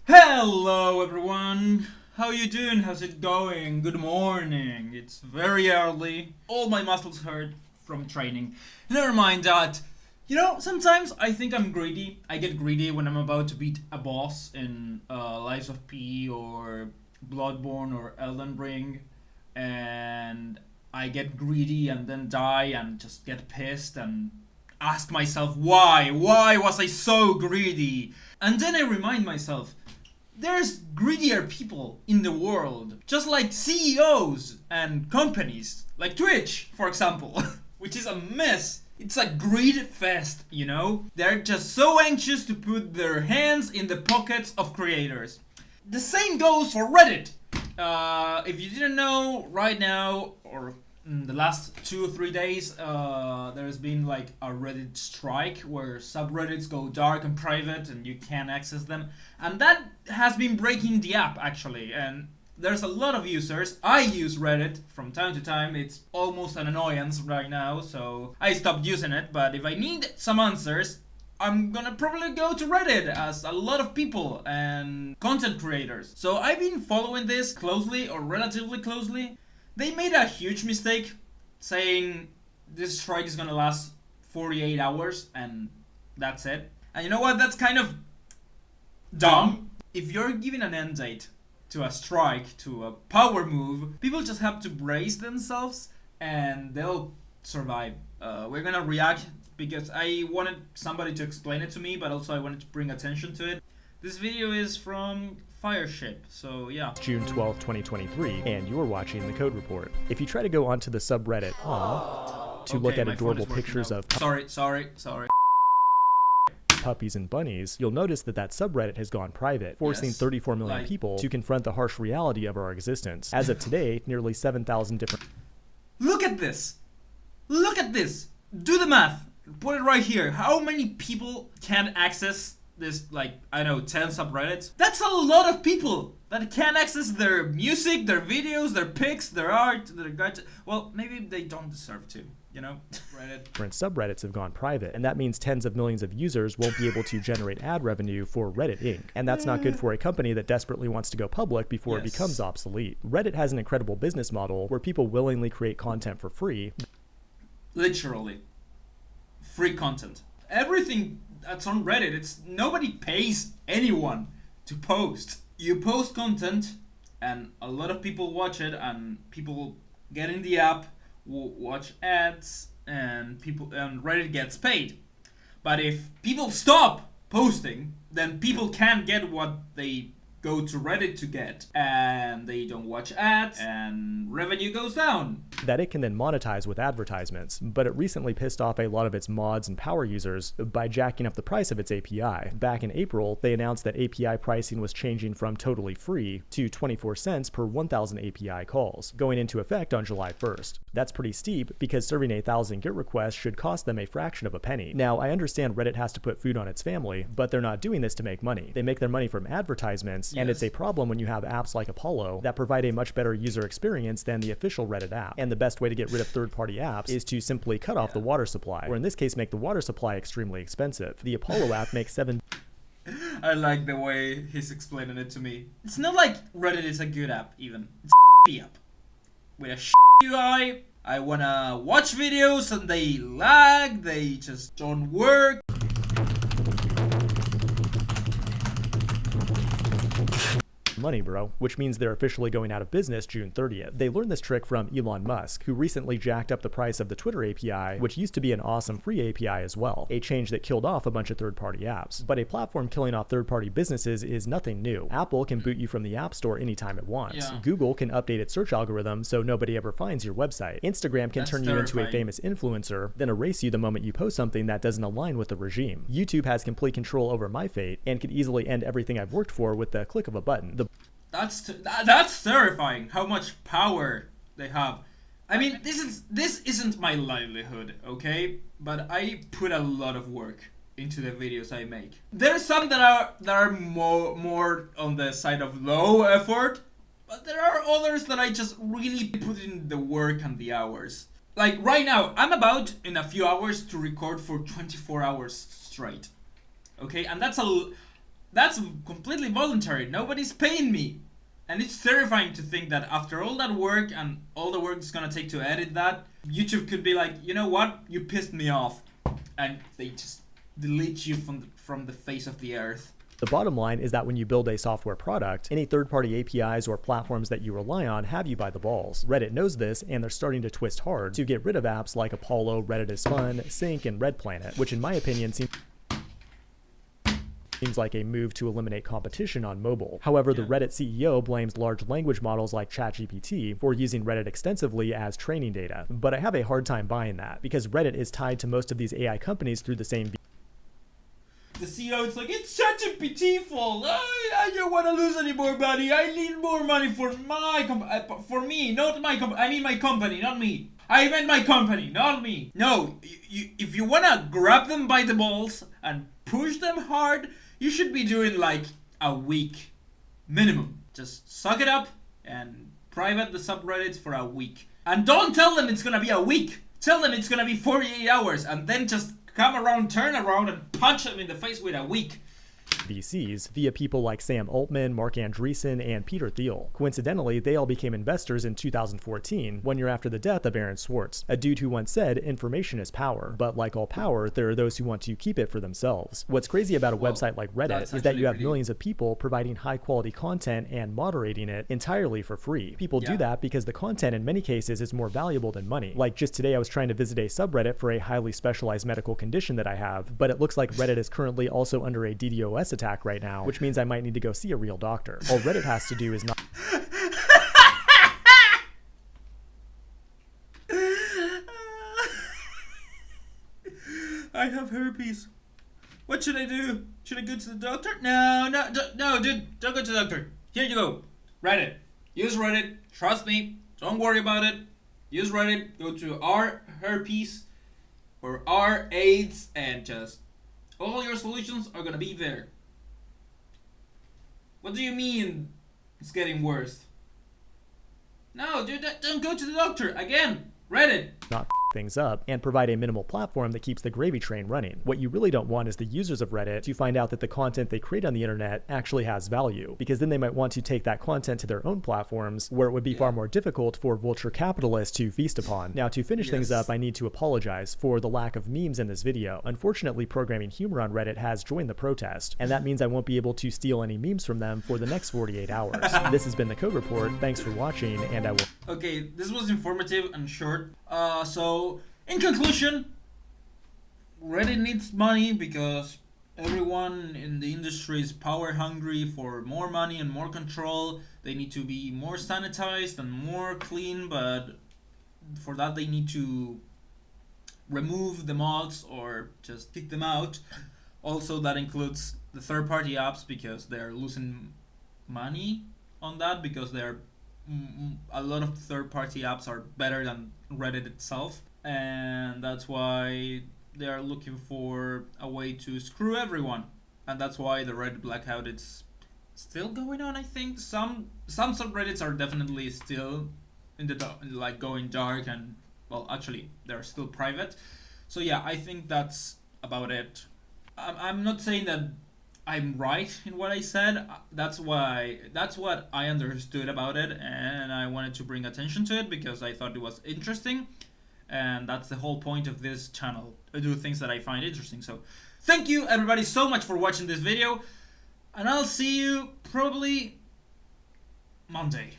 Hello everyone, how you doing? How's it going? Good morning. It's very early. All my muscles hurt from training. Never mind that. You know, sometimes I think I'm greedy. I get greedy when I'm about to beat a boss in Lies of P or Bloodborne or Elden Ring, and I get greedy and then die and just get pissed and ask myself why was I so greedy? And then I remind myself, there's greedier people in the world, just like CEOs and companies, like Twitch, for example, which is a mess. It's a greed fest, you know? They're just so anxious to put their hands in the pockets of creators. The same goes for Reddit. If you didn't know, right now, or in the last 2 or 3 days, there's been like a Reddit strike where subreddits go dark and private and you can't access them. And that has been breaking the app, actually. And there's a lot of users. I use Reddit from time to time. It's almost an annoyance right now, so I stopped using it. But if I need some answers, I'm gonna probably go to Reddit, as a lot of people and content creators. So I've been following this closely, or relatively closely. They made a huge mistake saying this strike is gonna last 48 hours and that's it. And you know what? That's kind of dumb. If you're giving an end date to a strike, to a power move, people just have to brace themselves and they'll survive. We're gonna react because I wanted somebody to explain it to me, but also I wanted to bring attention to it. This video is from Fireship, so yeah. June 12, 2023, and you're watching The Code Report. If you try to go onto the subreddit to look at adorable pictures of Sorry. puppies and bunnies, you'll notice that that subreddit has gone private, forcing 34 million people to confront the harsh reality of our existence. As of today, nearly 7,000 different... Look at this! Look at this! Do the math! Put it right here. How many people can access this, like, I don't know, 10 subreddits? That's a lot of people that can access their music, their videos, their pics, their art, their gadgets. Well, maybe they don't deserve to, you know? Reddit. Different subreddits have gone private, and that means tens of millions of users won't be able to generate ad revenue for Reddit Inc. And that's not good for a company that desperately wants to go public before it becomes obsolete. Reddit has an incredible business model where people willingly create content for free. Literally. Free content. Everything that's on Reddit, it's nobody pays anyone to post. You post content and a lot of people watch it, and people get in the app, watch ads, and Reddit gets paid. But if people stop posting, then people can't get what they go to Reddit to get, and they don't watch ads, and revenue goes down. That it can then monetize with advertisements, but it recently pissed off a lot of its mods and power users by jacking up the price of its API. Back in April, they announced that API pricing was changing from totally free to 24 cents per 1,000 API calls, going into effect on July 1st. That's pretty steep, because serving 1,000 GET requests should cost them a fraction of a penny. Now, I understand Reddit has to put food on its family, but they're not doing this to make money. They make their money from advertisements, and it's a problem when you have apps like Apollo that provide a much better user experience than the official Reddit app. And the best way to get rid of third-party apps is to simply cut off the water supply, or in this case make the water supply extremely expensive. The Apollo app makes 7... I like the way he's explaining it to me. It's not like Reddit is a good app, even. It's a app. With a UI, I wanna watch videos and they lag, they just don't work. money, bro, which means they're officially going out of business June 30th. They learned this trick from Elon Musk, who recently jacked up the price of the Twitter API, which used to be an awesome free API as well, a change that killed off a bunch of third-party apps. But a platform killing off third-party businesses is nothing new. Apple can boot you from the App Store anytime it wants. Google can update its search algorithm so nobody ever finds your website. Instagram can turn you into a famous influencer, then erase you the moment you post something that doesn't align with the regime. YouTube has complete control over my fate and could easily end everything I've worked for with the click of a button. That's terrifying how much power they have. I mean, this isn't my livelihood, okay? But I put a lot of work into the videos I make. There's some that are more on the side of low effort, but there are others that I just really put in the work and the hours. Like right now, I'm about in a few hours to record for 24 hours straight. Okay, and that's completely voluntary. Nobody's paying me. And it's terrifying to think that after all that work and all the work it's gonna take to edit that, YouTube could be like, you know what? You pissed me off. And they just delete you from the face of the earth. The bottom line is that when you build a software product, any third-party APIs or platforms that you rely on have you by the balls. Reddit knows this, and they're starting to twist hard to get rid of apps like Apollo, Reddit is Fun, Sync, and Red Planet, which in my opinion seems like a move to eliminate competition on mobile. However, the Reddit CEO blames large language models like ChatGPT for using Reddit extensively as training data. But I have a hard time buying that, because Reddit is tied to most of these AI companies through the same The CEO is like, it's ChatGPT fault. I don't want to lose any more money. I need more money for my for me, not my I mean my company, not me. I meant my company, not me. No, if you want to grab them by the balls and push them hard, you should be doing like a week minimum. Just suck it up and private the subreddits for a week. And don't tell them it's gonna be a week. Tell them it's gonna be 48 hours and then just come around, turn around, and punch them in the face with a week. VCs via people like Sam Altman, Mark Andreessen, and Peter Thiel. Coincidentally, they all became investors in 2014, 1 year after the death of Aaron Swartz, a dude who once said, information is power. But like all power, there are those who want to keep it for themselves. What's crazy about a website like Reddit is that you have millions of people providing high-quality content and moderating it entirely for free. People do that because the content in many cases is more valuable than money. Like just today I was trying to visit a subreddit for a highly specialized medical condition that I have, but it looks like Reddit is currently also under a DDoS attack right now, which means I might need to go see a real doctor. All Reddit has to do is not I have herpes. What should I do? Should I go to the doctor? No, dude, don't go to the doctor. Here you go. Reddit. Use Reddit. Trust me. Don't worry about it. Use Reddit. Go to our herpes or our AIDS and just all your solutions are gonna be there. What do you mean it's getting worse? No, dude, don't go to the doctor. Again, Reddit. not things up and provide a minimal platform that keeps the gravy train running. What you really don't want is the users of Reddit to find out that the content they create on the internet actually has value, because then they might want to take that content to their own platforms where it would be far more difficult for vulture capitalists to feast upon. Now, to finish things up, I need to apologize for the lack of memes in this video. Unfortunately, Programming Humor on Reddit has joined the protest, and that means I won't be able to steal any memes from them for the next 48 hours. This has been the Code Report. Thanks for watching, and I will... Okay, this was informative and short. So, in conclusion, Reddit needs money because everyone in the industry is power hungry for more money and more control. They need to be more sanitized and more clean, but for that they need to remove the mods or just kick them out. Also, that includes the third-party apps because they're losing money on that because they're a lot of third-party apps are better than Reddit itself, and that's why they are looking for a way to screw everyone, and that's why the Reddit blackout is still going on. I think some subreddits are definitely still in the like going dark, and well, actually they're still private. So yeah, I think that's about it. I'm not saying that I'm right in what I said. That's what I understood about it, and I wanted to bring attention to it because I thought it was interesting, and that's the whole point of this channel. I do things that I find interesting. So thank you everybody so much for watching this video, and I'll see you probably Monday.